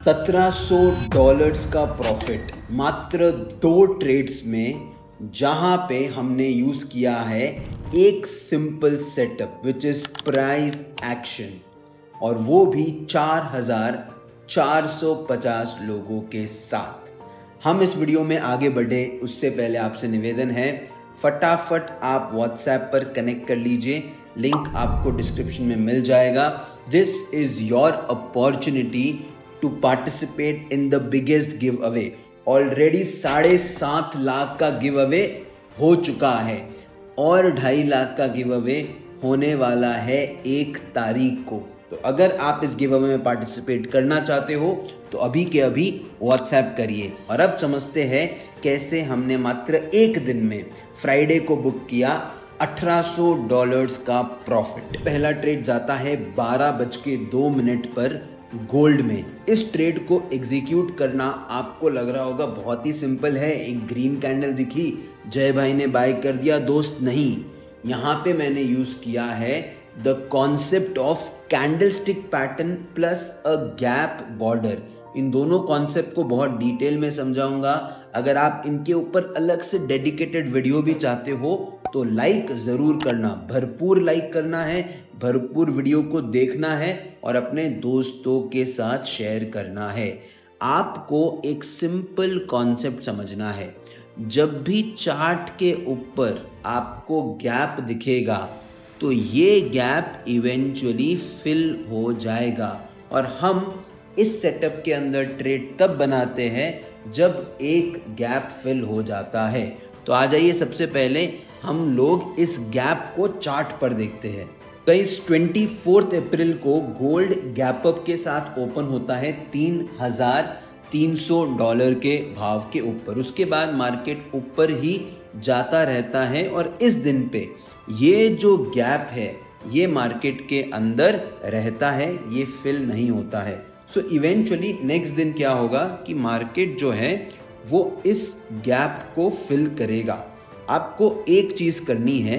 $1700 का प्रॉफिट मात्र 2 ट्रेड्स में, जहां पे हमने यूज किया है एक simple setup which is price action, और वो भी 4450 लोगों के साथ। हम इस वीडियो में आगे बढ़े उससे पहले आपसे निवेदन है, फटाफट आप व्हाट्सएप पर कनेक्ट कर लीजिए, लिंक आपको डिस्क्रिप्शन में मिल जाएगा। This is your opportunity to participate in the biggest giveaway. Already 7.5 lakh का गिव अवे हो चुका है और 2.5 लाख का गिव अवे होने वाला है 1 तारीख को। तो अगर आप इस गिव अवे में पार्टिसिपेट करना चाहते हो तो अभी के अभी व्हाट्सएप करिए। और अब समझते हैं कैसे हमने मात्र 1 दिन में फ्राइडे को बुक किया $1800 का प्रॉफिट। पहला ट्रेड जाता है 12:02 पर गोल्ड में। इस ट्रेड को एग्जीक्यूट करना आपको लग रहा होगा बहुत ही सिंपल है, एक ग्रीन कैंडल दिखी, जय भाई ने बाय कर दिया। दोस्त नहीं, यहाँ पे मैंने यूज किया है the concept of candlestick pattern plus a gap border. इन दोनों कॉन्सेप्ट को बहुत डिटेल में समझाऊंगा। अगर आप इनके ऊपर अलग से डेडिकेटेड वीडियो भी चाहते हो तो लाइक ज़रूर करना, भरपूर लाइक करना है, भरपूर वीडियो को देखना है और अपने दोस्तों के साथ शेयर करना है। आपको एक सिंपल कॉन्सेप्ट समझना है, जब भी चार्ट के ऊपर आपको गैप दिखेगा तो ये गैप इवेंचुअली फिल हो जाएगा। और हम इस सेटअप के अंदर ट्रेड तब बनाते हैं जब एक गैप फिल हो जाता है। तो आ जाइए, सबसे पहले हम लोग इस गैप को चार्ट पर देखते हैं। गाइस, 24 अप्रैल को गोल्ड गैप अप के साथ ओपन होता है $3300 के भाव के ऊपर। उसके बाद मार्केट ऊपर ही जाता रहता है और इस दिन पे ये जो गैप है ये मार्केट के अंदर रहता है, ये फिल नहीं होता है। सो इवेंचुअली नेक्स्ट दिन क्या होगा कि मार्केट जो है वो इस गैप को फिल करेगा। आपको एक चीज़ करनी है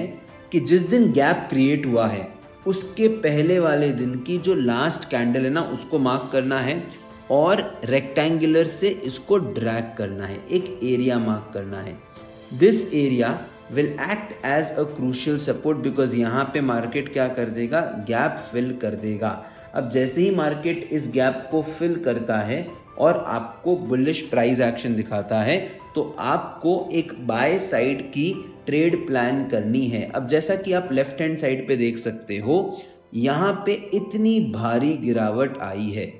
कि जिस दिन गैप क्रिएट हुआ है उसके पहले वाले दिन की जो लास्ट कैंडल है ना, उसको मार्क करना है और रेक्टेंगुलर से इसको ड्रैग करना है, एक एरिया मार्क करना है। This area will act as a crucial support, because यहाँ पे मार्केट क्या कर देगा, गैप फिल कर देगा। अब जैसे ही मार्केट इस गैप को फिल करता है और आपको बुलिश प्राइस एक्शन दिखाता है तो आपको एक बाय साइड की ट्रेड प्लान करनी है। अब जैसा कि आप लेफ्ट हैंड साइड पे देख सकते हो, यहाँ पे इतनी भारी गिरावट आई है।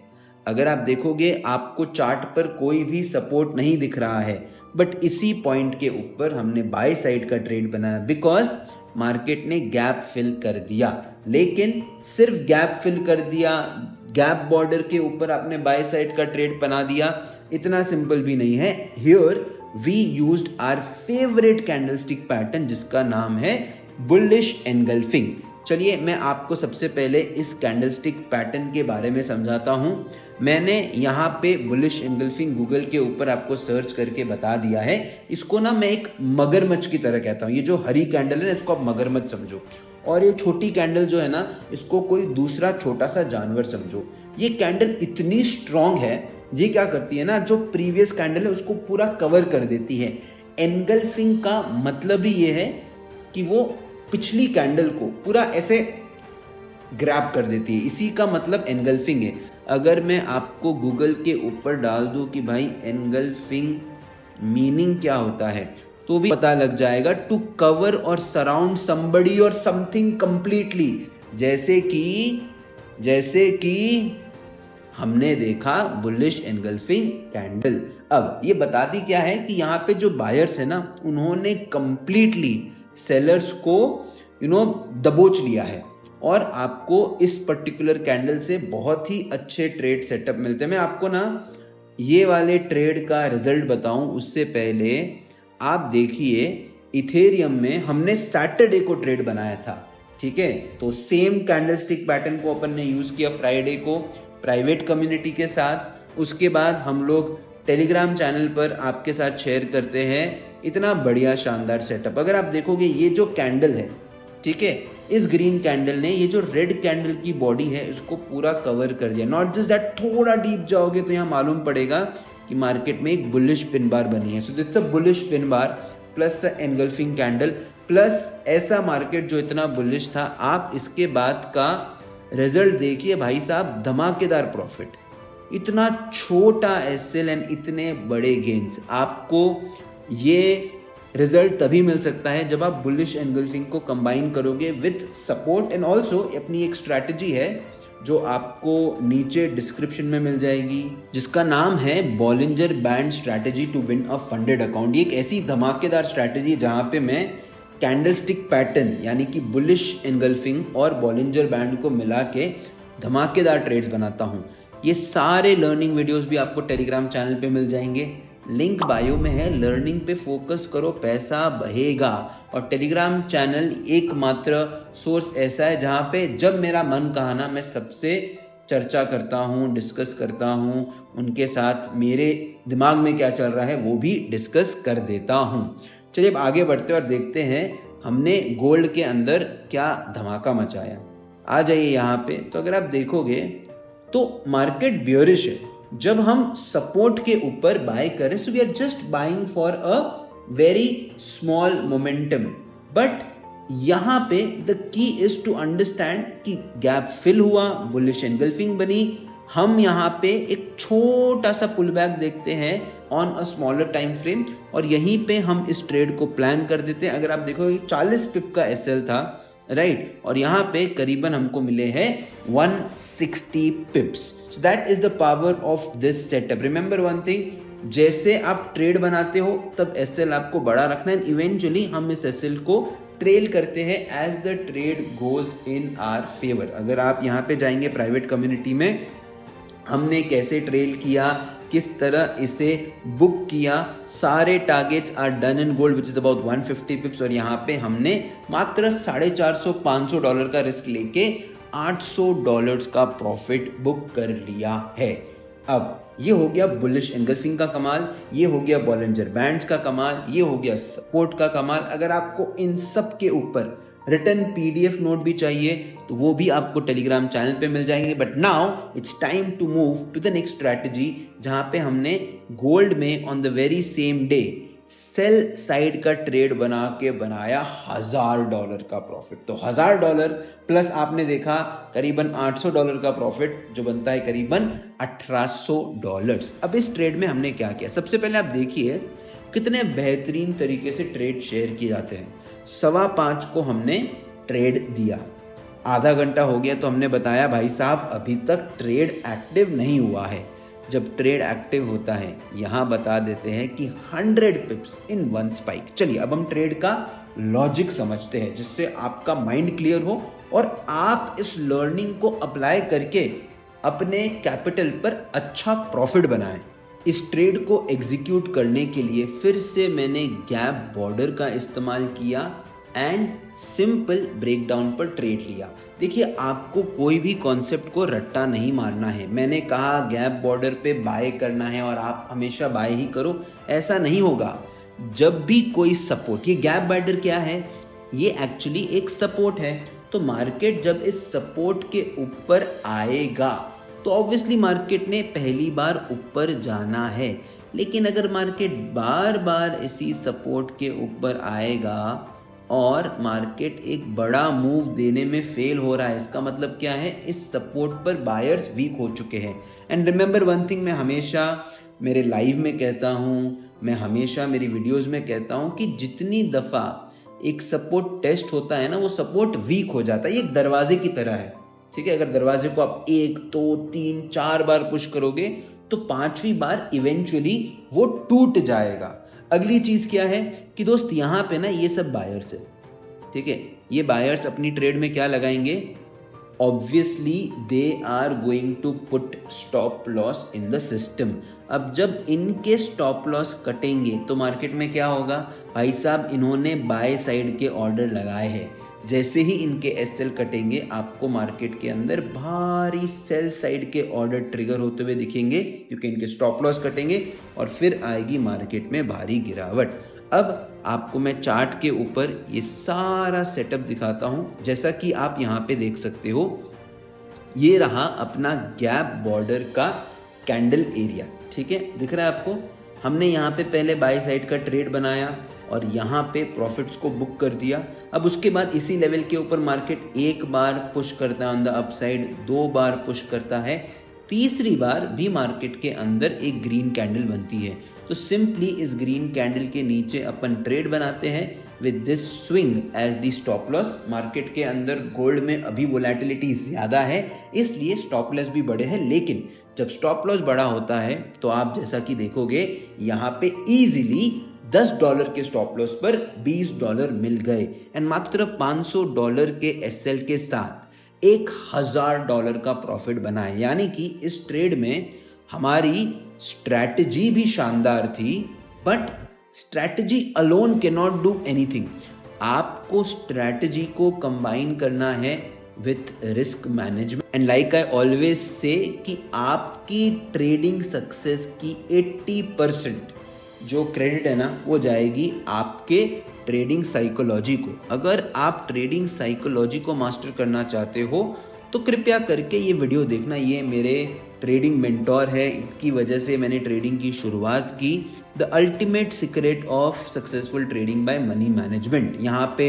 अगर आप देखोगे आपको चार्ट पर कोई भी सपोर्ट नहीं दिख रहा है, बट इसी पॉइंट के ऊपर हमने बाय साइड का ट्रेड बनाया बिकॉज मार्केट ने गैप फिल कर दिया। लेकिन सिर्फ गैप फिल कर दिया, गैप बॉर्डर के ऊपर आपने बाय साइड का ट्रेड बना दिया, इतना सिंपल भी नहीं है। Here we used our favourite candlestick pattern जिसका नाम है बुलिश एनगल्फिंग। चलिए मैं आपको सबसे पहले इस कैंडलस्टिक पैटर्न के बारे में समझाता हूं। मैंने यहाँ पे बुलिश एनगल्फिंग गूगल के ऊपर आपको सर्च करके बता दिया है। इसको ना मैं एक मगरमच्छ की तरह कहता हूँ। ये जो हरी कैंडल है ना, इसको आप मगरमच्छ समझो, और ये छोटी कैंडल जो है ना, इसको कोई दूसरा छोटा सा जानवर समझो। ये कैंडल इतनी स्ट्रॉन्ग है, ये क्या करती है ना, जो प्रीवियस कैंडल है उसको पूरा कवर कर देती है। एनगल्फिंग का मतलब ही ये है कि वो पिछली कैंडल को पूरा ऐसे ग्रैब कर देती है, इसी का मतलब एनगल्फिंग है। अगर मैं आपको गूगल के ऊपर डाल दूं कि भाई एनगल्फिंग मीनिंग क्या होता है तो भी पता लग जाएगा। टू कवर और सराउंड समबडी और समथिंग कंप्लीटली, जैसे कि हमने देखा बुलिश एनगल्फिंग कैंडल। अब ये बताती क्या है कि यहाँ पे जो बायर्स है ना, उन्होंने कंप्लीटली सेलर्स को दबोच लिया है और आपको इस पर्टिकुलर कैंडल से बहुत ही अच्छे ट्रेड सेटअप मिलते हैं। मैं आपको ना ये वाले ट्रेड का रिजल्ट बताऊं उससे पहले आप देखिए, इथेरियम में हमने सैटरडे को ट्रेड बनाया था, ठीक है। तो सेम कैंडलस्टिक पैटर्न को अपन ने यूज किया फ्राइडे को प्राइवेट कम्युनिटी के साथ। उसके बाद हम लोग टेलीग्राम चैनल पर आपके साथ शेयर करते हैं इतना बढ़िया शानदार सेटअप। अगर आप देखोगे ये जो कैंडल है ठीक है। इस ग्रीन कैंडल ने ये जो रेड कैंडल की बॉडी है इसको पूरा कवर कर दिया। नॉट जस्ट दैट, थोड़ा डीप जाओगे तो यहाँ मालूम पड़ेगा कि मार्केट में एक बुलिश पिन बार बनी है। So that's a bullish pin bar plus the engulfing candle plus ऐसा मार्केट जो इतना बुलिश था। आप इसके बाद का रिजल्ट देखिए भाई साहब, धमाकेदार प्रॉफिट, इतना छोटा एसएल एंड इतने बड़े गेन्स। आपको ये रिजल्ट तभी मिल सकता है जब आप बुलिश एनगल्फिंग को कंबाइन करोगे विथ सपोर्ट एंड ऑल्सो अपनी एक स्ट्रैटेजी है जो आपको नीचे डिस्क्रिप्शन में मिल जाएगी, जिसका नाम है Bollinger band strategy to win a funded account. ये एक ऐसी धमाकेदार स्ट्रैटेजी जहां पे मैं कैंडलस्टिक पैटर्न यानी कि बुलिश एनगल्फिंग और बॉलिंजर बैंड को मिला के धमाकेदार ट्रेड्स बनाता हूँ। ये सारे लर्निंग वीडियोस भी आपको टेलीग्राम चैनल पे मिल जाएंगे, लिंक बायो में है। लर्निंग पे फोकस करो, पैसा बहेगा। और टेलीग्राम चैनल एकमात्र सोर्स ऐसा है जहाँ पे जब मेरा मन कहा ना, मैं सबसे चर्चा करता हूँ, डिस्कस करता हूँ, उनके साथ मेरे दिमाग में क्या चल रहा है वो भी डिस्कस कर देता हूँ। चलिए अब आगे बढ़ते और देखते हैं हमने गोल्ड के अंदर क्या धमाका मचाया। आ जाइए यहाँ पे। तो अगर आप देखोगे तो मार्केट बियरिश है। जब हम सपोर्ट के ऊपर बाय करें so we are just buying for a very small momentum, but यहाँ पे the key is to understand कि गैप फिल हुआ, बुलिश एनगल्फिंग बनी। हम यहाँ पे एक छोटा सा पुल बैक देखते हैं on a smaller time frame और यहीं पे हम इस ट्रेड को प्लान कर देते हैं। अगर आप देखोगे 40 पिप का एसएल था, राइट, और यहाँ पे करीबन हमको मिले हैं 160 पिप्स। So that is the power of this setup. Remember one thing, जैसे आप ट्रेड बनाते हो तब एसएल आपको बड़ा रखना है। इवेंचुअली हम इस एसएल को ट्रेल करते हैं as the trade goes in our favour. अगर आप यहाँ पे जाएंगे प्राइवेट कम्युनिटी में, हमने कैसे ट्रेल किया, किस तरह इसे बुक किया, सारे targets are done in gold which is about 150 pips. और यहाँ पे हमने मात्र $450-500 का रिस्क लेके $800 का प्रॉफिट बुक कर लिया है। अब ये हो गया बुलिश एनगल्फिंग का कमाल, ये हो गया बॉलिंजर बैंड्स का कमाल, ये हो गया सपोर्ट का कमाल। अगर आपको इन सब के ऊपर रिटर्न पीडीएफ नोट भी चाहिए तो वो भी आपको टेलीग्राम चैनल पे मिल जाएंगे। But now it's time to move to the next strategy, जहां पे हमने गोल्ड में on the very same day sell side का ट्रेड बना के बनाया $1000 का प्रॉफिट। तो $1000 प्लस आपने देखा करीबन $800 का प्रॉफिट, जो बनता है करीबन $1800। अब इस ट्रेड में हमने क्या किया, सबसे पहले आप देखिए कितने बेहतरीन तरीके से ट्रेड शेयर किए जाते हैं। 5:15 को हमने ट्रेड दिया, आधा घंटा हो गया तो हमने बताया भाई साहब अभी तक ट्रेड एक्टिव नहीं हुआ है। जब ट्रेड एक्टिव होता है यहाँ बता देते हैं कि 100 पिप्स इन वन स्पाइक। चलिए अब हम ट्रेड का लॉजिक समझते हैं जिससे आपका माइंड क्लियर हो और आप इस लर्निंग को अप्लाई करके अपने कैपिटल पर अच्छा प्रॉफिट बनाएं। इस ट्रेड को एग्जीक्यूट करने के लिए फिर से मैंने गैप बॉर्डर का इस्तेमाल किया एंड सिंपल ब्रेकडाउन पर ट्रेड लिया। देखिए आपको कोई भी कॉन्सेप्ट को रट्टा नहीं मारना है। मैंने कहा गैप बॉर्डर पे बाय करना है और आप हमेशा बाय ही करो, ऐसा नहीं होगा। जब भी कोई सपोर्ट, ये गैप बॉर्डर क्या है, ये एक्चुअली एक सपोर्ट है। तो मार्केट जब इस सपोर्ट के ऊपर आएगा तो ऑब्वियसली मार्केट ने पहली बार ऊपर जाना है, लेकिन अगर मार्केट बार बार इसी सपोर्ट के ऊपर आएगा और मार्केट एक बड़ा मूव देने में फेल हो रहा है, इसका मतलब क्या है, इस सपोर्ट पर बायर्स वीक हो चुके हैं। एंड रिमेंबर वन थिंग, मैं हमेशा मेरे लाइव में कहता हूँ, मैं हमेशा मेरी वीडियोस में कहता हूँ कि जितनी दफ़ा एक सपोर्ट टेस्ट होता है ना, वो सपोर्ट वीक हो जाता है। ये एक दरवाजे की तरह है, ठीक है। अगर दरवाजे को आप 1 2 3 4 बार पुश करोगे तो 5वीं बार इवेंचुअली वो टूट जाएगा। अगली चीज क्या है कि दोस्त यहाँ पे ना ये सब बायर्स है, ठीक है। ये बायर्स अपनी ट्रेड में क्या लगाएंगे, obviously they are going to put stop loss in the system. अब जब इनके स्टॉप लॉस कटेंगे तो मार्केट में क्या होगा, भाई साहब इन्होंने बाय साइड के ऑर्डर लगाए हैं। जैसे ही इनके एसएल कटेंगे आपको मार्केट के अंदर भारी सेल साइड के ऑर्डर ट्रिगर होते हुए दिखेंगे, क्योंकि इनके स्टॉप लॉस कटेंगे और फिर आएगी मार्केट में भारी गिरावट। अब आपको मैं चार्ट के ऊपर ये सारा सेटअप दिखाता हूँ। जैसा कि आप यहाँ पे देख सकते हो, ये रहा अपना गैप बॉर्डर का कैंडल एरिया, ठीक है, दिख रहा है आपको। हमने यहाँ पे पहले बाय साइड का ट्रेड बनाया और यहाँ पे प्रॉफिट्स को बुक कर दिया। अब उसके बाद इसी लेवल के ऊपर मार्केट एक बार पुश करता है on the upside, 2 bar push करता है, तीसरी बार भी मार्केट के अंदर एक ग्रीन कैंडल बनती है। तो सिंपली इस ग्रीन कैंडल के नीचे अपन ट्रेड बनाते हैं with this swing as the stop loss. Market के अंदर गोल्ड में अभी वोलेटिलिटी ज़्यादा है, इसलिए स्टॉप लॉस भी बड़े हैं, लेकिन जब स्टॉप लॉस बड़ा होता है तो आप जैसा कि देखोगे यहाँ पे इजीली $10 के स्टॉप लॉस पर $20 मिल गए एंड मात्र $500 के एसएल के साथ $1000 का प्रॉफिट बना है। यानी कि इस ट्रेड में हमारी स्ट्रैटेजी भी शानदार थी, but strategy alone can not do anything. आपको स्ट्रैटेजी को कंबाइन करना है with risk management and like I always say कि आपकी ट्रेडिंग सक्सेस की 80% जो क्रेडिट है ना वो जाएगी आपके ट्रेडिंग साइकोलॉजी को। अगर आप ट्रेडिंग साइकोलॉजी को मास्टर करना चाहते हो तो कृपया करके ये वीडियो देखना। ये मेरे ट्रेडिंग मेंटोर है, इनकी वजह से मैंने ट्रेडिंग की शुरुआत की। The ultimate secret of successful trading by money management. यहाँ पे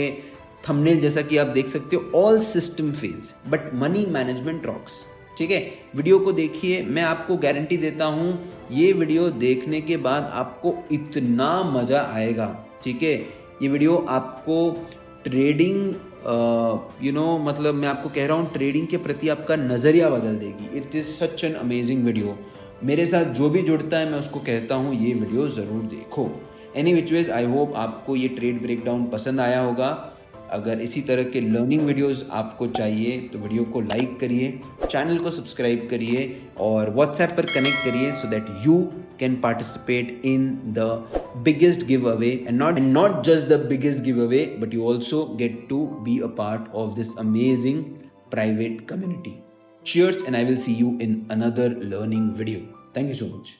थंबनेल जैसा कि आप देख सकते हो, all system fails but money management rocks, ठीक है। वीडियो को देखिए, मैं आपको गारंटी देता हूँ ये वीडियो देखने के बाद आपको इतना मज़ा आएगा, ठीक है। ये वीडियो आपको ट्रेडिंग मतलब मैं आपको कह रहा हूँ ट्रेडिंग के प्रति आपका नज़रिया बदल देगी। It is such an amazing video. मेरे साथ जो भी जुड़ता है मैं उसको कहता हूँ ये वीडियो ज़रूर देखो। Any which ways I hope आपको ये ट्रेड ब्रेकडाउन पसंद आया होगा। अगर इसी तरह के लर्निंग वीडियोस आपको चाहिए तो वीडियो को लाइक करिए, चैनल को सब्सक्राइब करिए और व्हाट्सएप पर कनेक्ट करिए so that you can participate in the biggest giveaway and not just the biggest giveaway but you also get to be a part of this amazing private community. Cheers and I will see you in another learning video. Thank you so much.